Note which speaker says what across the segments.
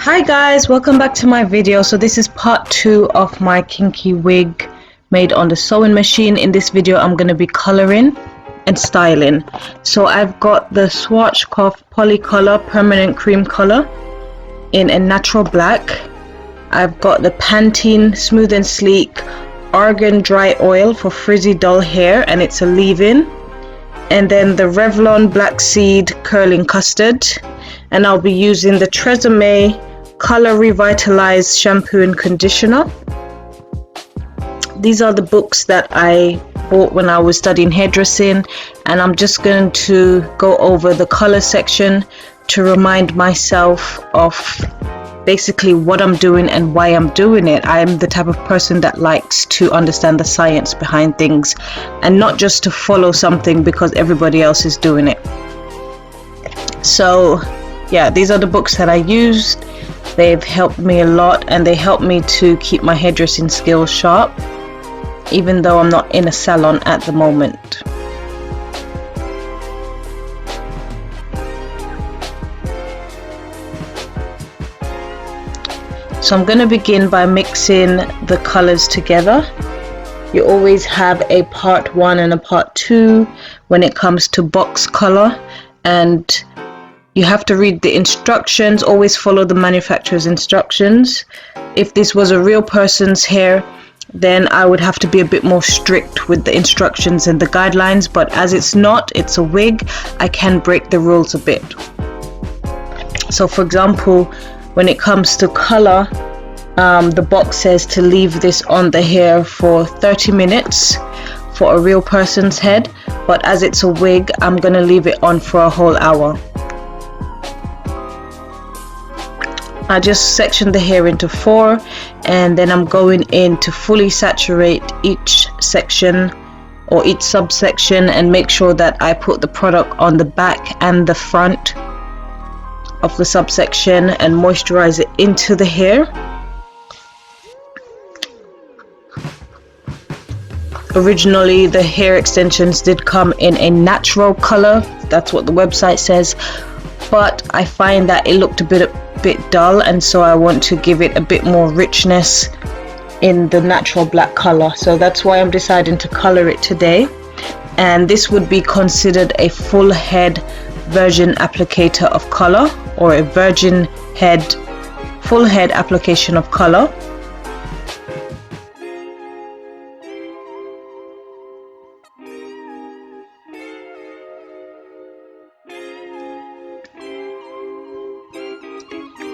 Speaker 1: Hi guys, welcome back to my video. So this is part 2 of my kinky wig made on the sewing machine. In this video I'm going to be coloring and styling. So I've got the Schwarzkopf Polycolor Permanent Cream Color in a natural black. I've got the Pantene Smooth and Sleek Argan Dry Oil for frizzy dull hair, and it's a leave-in. And then the Revlon Black Seed Curling Custard. And I'll be using the Tresemme Color Revitalize Shampoo and Conditioner. These are the books that I bought when I was studying hairdressing, and I'm just going to go over the color section to remind myself of basically what I'm doing and why I'm doing it. I'm the type of person that likes to understand the science behind things and not just to follow something because everybody else is doing it. So yeah, these are the books that I used. They've helped me a lot, and they help me to keep my hairdressing skills sharp, even though I'm not in a salon at the moment. So I'm going to begin by mixing the colors together. You always have a part 1 and a part 2 when it comes to box color, and you have to read the instructions. Always follow the manufacturer's instructions. If this was a real person's hair, then I would have to be a bit more strict with the instructions and the guidelines, but as it's not, it's a wig, I can break the rules a bit. So for example, when it comes to color, the box says to leave this on the hair for 30 minutes for a real person's head, but as it's a wig, I'm gonna leave it on for a whole hour. I just section the hair into 4, and then I'm going in to fully saturate each section or each subsection and make sure that I put the product on the back and the front of the subsection and moisturize it into the hair. Originally the hair extensions did come in a natural color, that's what the website says, but I find that it looked a bit dull, and so I want to give it a bit more richness in the natural black color. So that's why I'm deciding to color it today, and this would be considered a full head virgin applicator of color, or a virgin head full head application of color.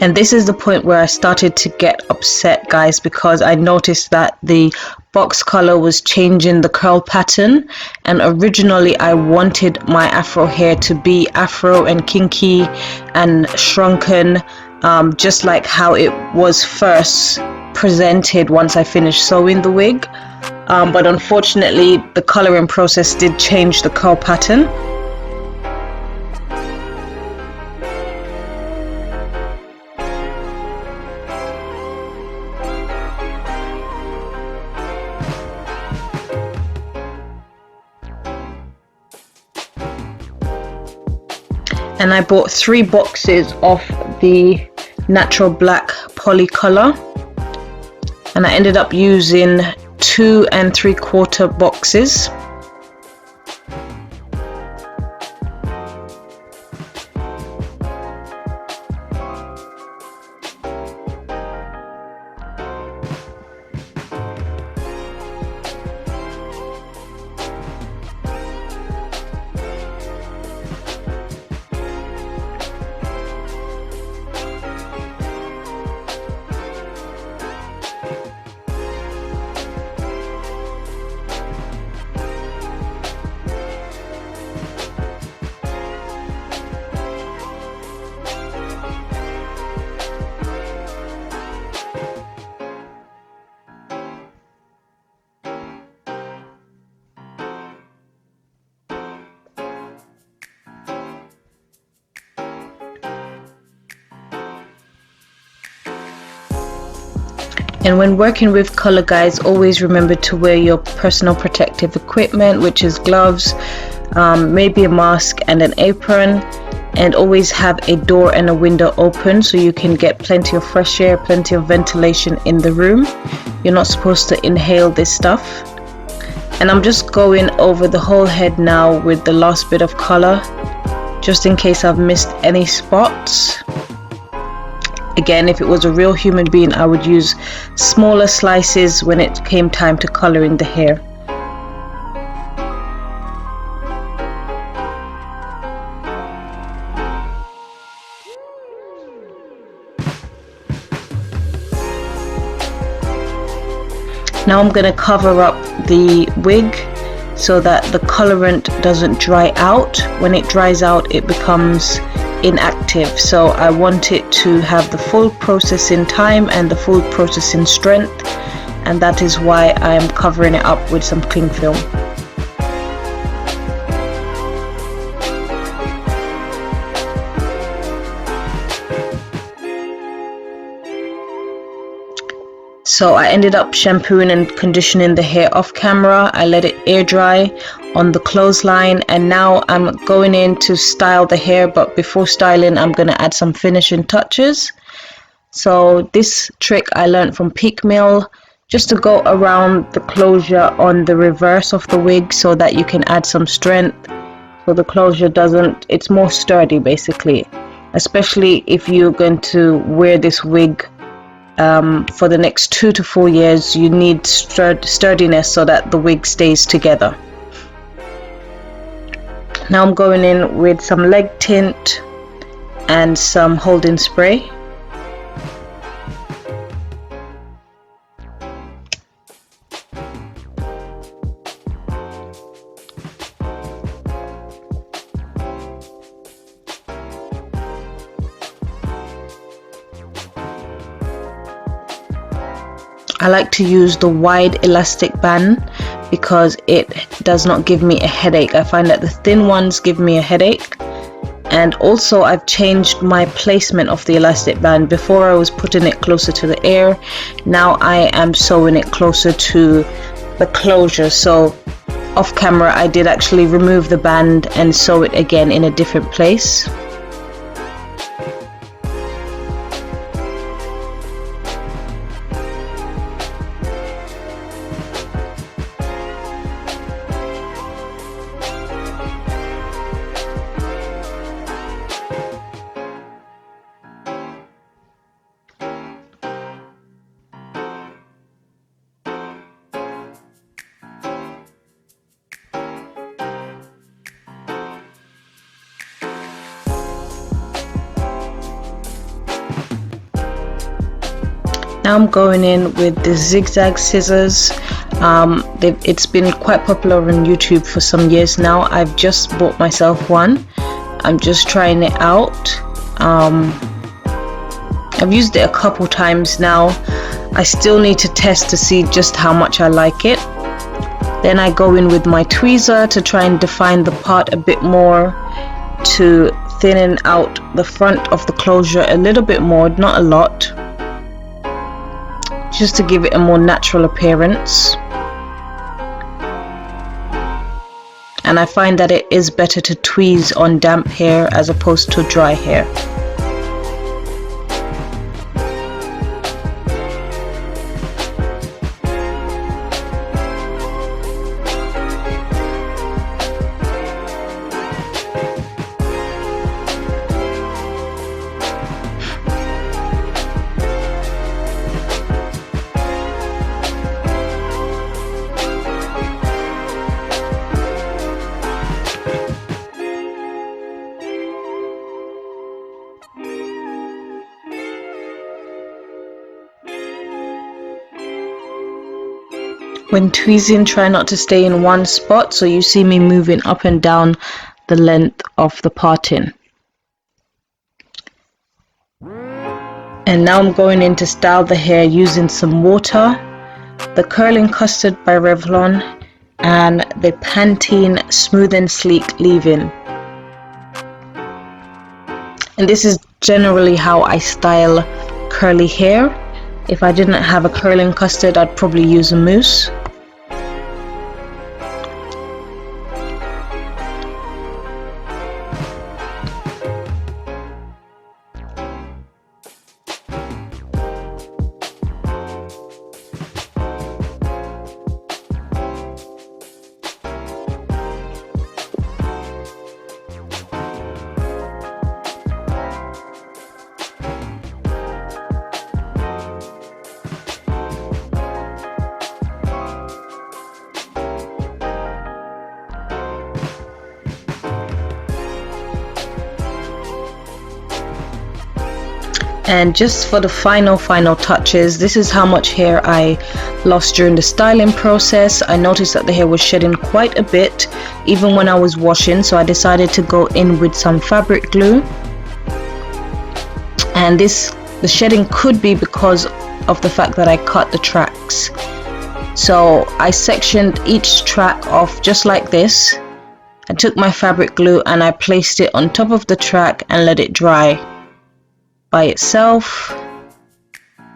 Speaker 1: And this is the point where I started to get upset, guys, because I noticed that the box color was changing the curl pattern, and originally I wanted my afro hair to be afro and kinky and shrunken, just like how it was first presented once I finished sewing the wig, but unfortunately the coloring process did change the curl pattern. And I bought 3 boxes of the natural black polycolor, and I ended up using 2 3/4 boxes. And when working with color, guys, always remember to wear your personal protective equipment, which is gloves, maybe a mask and an apron, and always have a door and a window open so you can get plenty of fresh air, plenty of ventilation in the room. You're not supposed to inhale this stuff. And I'm just going over the whole head now with the last bit of color, just in case I've missed any spots. Again, if it was a real human being, I would use smaller slices when it came time to coloring the hair. Now I'm going to cover up the wig so that the colorant doesn't dry out. When it dries out, it becomes inactive. So I want it to have the full processing time and the full processing strength, and that is why I am covering it up with some cling film. So I ended up shampooing and conditioning the hair off camera. I let it air dry on the clothesline, and now I'm going in to style the hair, but before styling I'm going to add some finishing touches. So this trick I learned from Peak Mill, just to go around the closure on the reverse of the wig so that you can add some strength, so the closure doesn't, it's more sturdy basically, especially if you're going to wear this wig for the next 2 to 4 years. You need sturdiness so that the wig stays together. Now I'm going in with some leg tint and some holding spray. I like to use the wide elastic band because it does not give me a headache. I find that the thin ones give me a headache. And also I've changed my placement of the elastic band. Before I was putting it closer to the ear, now I am sewing it closer to the closure. So off camera I did actually remove the band and sew it again in a different place. Now I'm going in with the zigzag scissors. It's been quite popular on YouTube for some years now. I've just bought myself one. I'm just trying it out. I've used it a couple times now. I still need to test to see just how much I like it. Then I go in with my tweezer to try and define the part a bit more, to thinning out the front of the closure a little bit more, not a lot, just to give it a more natural appearance. And I find that it is better to tweeze on damp hair as opposed to dry hair. When tweezing, try not to stay in one spot, so you see me moving up and down the length of the parting. And now I'm going in to style the hair using some water, the curling Custard by Revlon, and the Pantene Smooth and Sleek leave-in. And this is generally how I style curly hair. If I didn't have a curling Custard, I'd probably use a mousse. And just for the final touches, this is how much hair I lost during the styling process. I noticed that the hair was shedding quite a bit even when I was washing, so I decided to go in with some fabric glue. And the shedding could be because of the fact that I cut the tracks. So I sectioned each track off just like this. I took my fabric glue and I placed it on top of the track and let it dry by itself.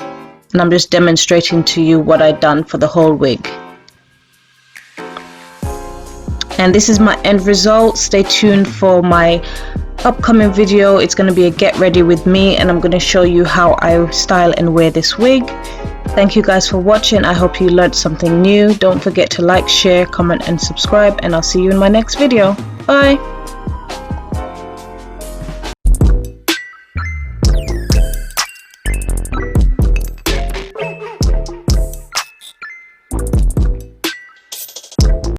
Speaker 1: And I'm just demonstrating to you what I've done for the whole wig. And this is my end result. Stay tuned for my upcoming video. It's going to be a get ready with me, and I'm going to show you how I style and wear this wig. Thank you guys for watching. I hope you learned something new. Don't forget to like, share, comment and subscribe, and I'll see you in my next video. Bye.